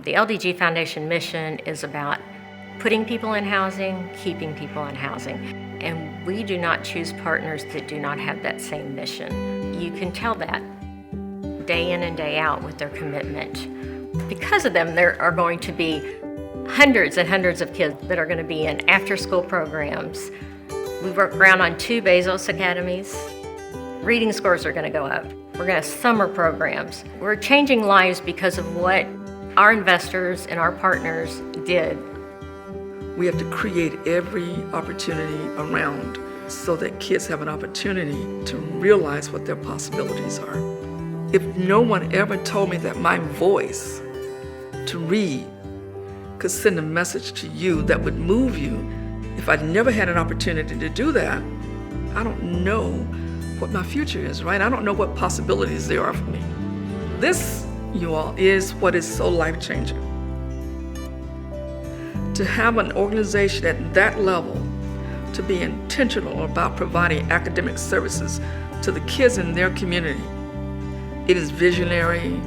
The LDG Foundation mission is about putting people in housing, keeping people in housing. And we do not choose partners that do not have that same mission. You can tell that day in and day out with their commitment. Because of them, there are going to be hundreds and hundreds of kids that are going to be in after-school programs. We work around on 2 Bezos academies. Reading scores are going to go up. We're going to have summer programs. We're changing lives because of what our investors and our partners did. We have to create every opportunity around so that kids have an opportunity to realize what their possibilities are. If no one ever told me that my voice to read could send a message to you that would move you, if I'd never had an opportunity to do that, I don't know what my future is, right? I don't know what possibilities there are for me. This, you all, is what is so life-changing. To have an organization at that level, to be intentional about providing academic services to the kids in their community, it is visionary,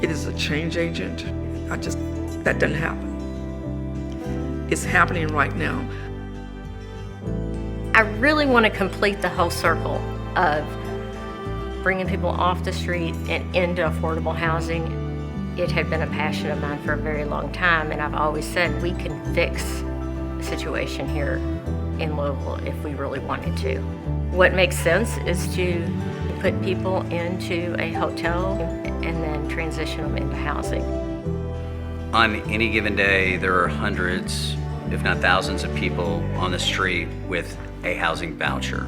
it is a change agent. That doesn't happen. It's happening right now. I really want to complete the whole circle of bringing people off the street and into affordable housing. It had been a passion of mine for a very long time, and I've always said we can fix the situation here in Louisville if we really wanted to. What makes sense is to put people into a hotel and then transition them into housing. On any given day, there are hundreds, if not thousands of people on the street with a housing voucher.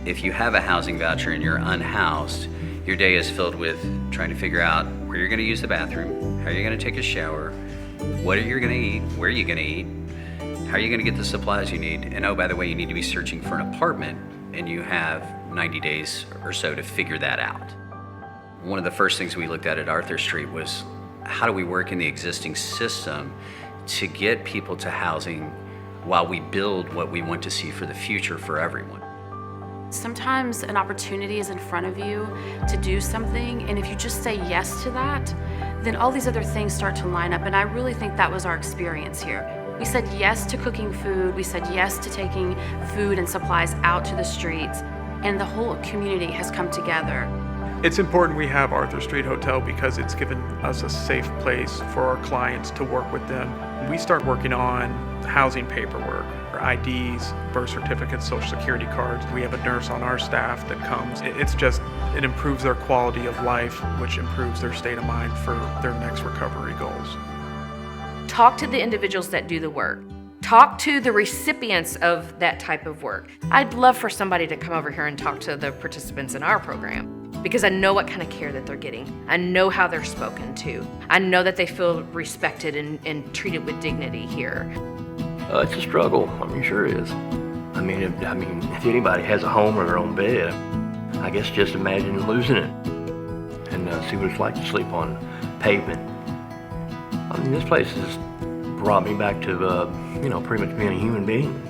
If you have a housing voucher and you're unhoused, your day is filled with trying to figure out where you're going to use the bathroom, how you're going to take a shower, what are you going to eat, where are you going to eat, how are you going to get the supplies you need, and oh, by the way, you need to be searching for an apartment, and you have 90 days or so to figure that out. One of the first things we looked at Arthur Street was how do we work in the existing system to get people to housing while we build what we want to see for the future for everyone. Sometimes an opportunity is in front of you to do something, and if you just say yes to that, then all these other things start to line up, and I really think that was our experience here. We said yes to cooking food, we said yes to taking food and supplies out to the streets, and the whole community has come together. It's important we have Arthur Street Hotel because it's given us a safe place for our clients to work with them. We start working on housing paperwork, our IDs, birth certificates, social security cards. We have a nurse on our staff that comes. It improves their quality of life, which improves their state of mind for their next recovery goals. Talk to the individuals that do the work. Talk to the recipients of that type of work. I'd love for somebody to come over here and talk to the participants in our program because I know what kind of care that they're getting. I know how they're spoken to. I know that they feel respected and treated with dignity here. It's a struggle. I mean, sure is. I mean, if anybody has a home or their own bed, I guess just imagine losing it and see what it's like to sleep on pavement. I mean, this place has brought me back to, pretty much being a human being.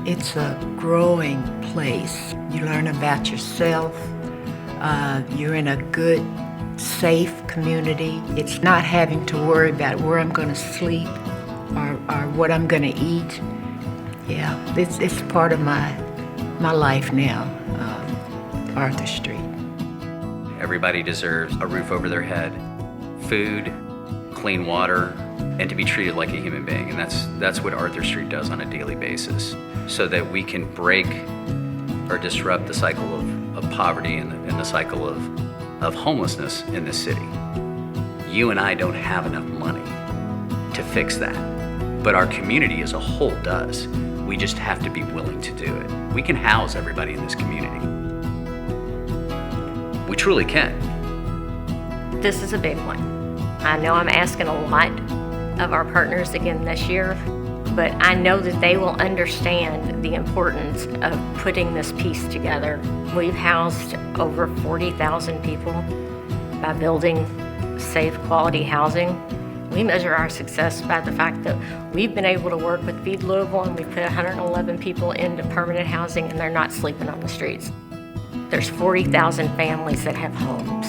It's a growing place. You learn about yourself. You're in a good, safe community. It's not having to worry about where I'm going to sleep or what I'm going to eat. Yeah, it's part of my life now, Arthur Street. Everybody deserves a roof over their head, food, clean water, and to be treated like a human being. And that's what Arthur Street does on a daily basis, so that we can break or disrupt the cycle of poverty and the cycle of homelessness in this city. You and I don't have enough money to fix that, but our community as a whole does. We just have to be willing to do it. We can house everybody in this community. We truly can. This is a big one. I know I'm asking a lot of our partners again this year, but I know that they will understand the importance of putting this piece together. We've housed over 40,000 people by building safe, quality housing. We measure our success by the fact that we've been able to work with Feed Louisville, and we've put 111 people into permanent housing, and they're not sleeping on the streets. There's 40,000 families that have homes.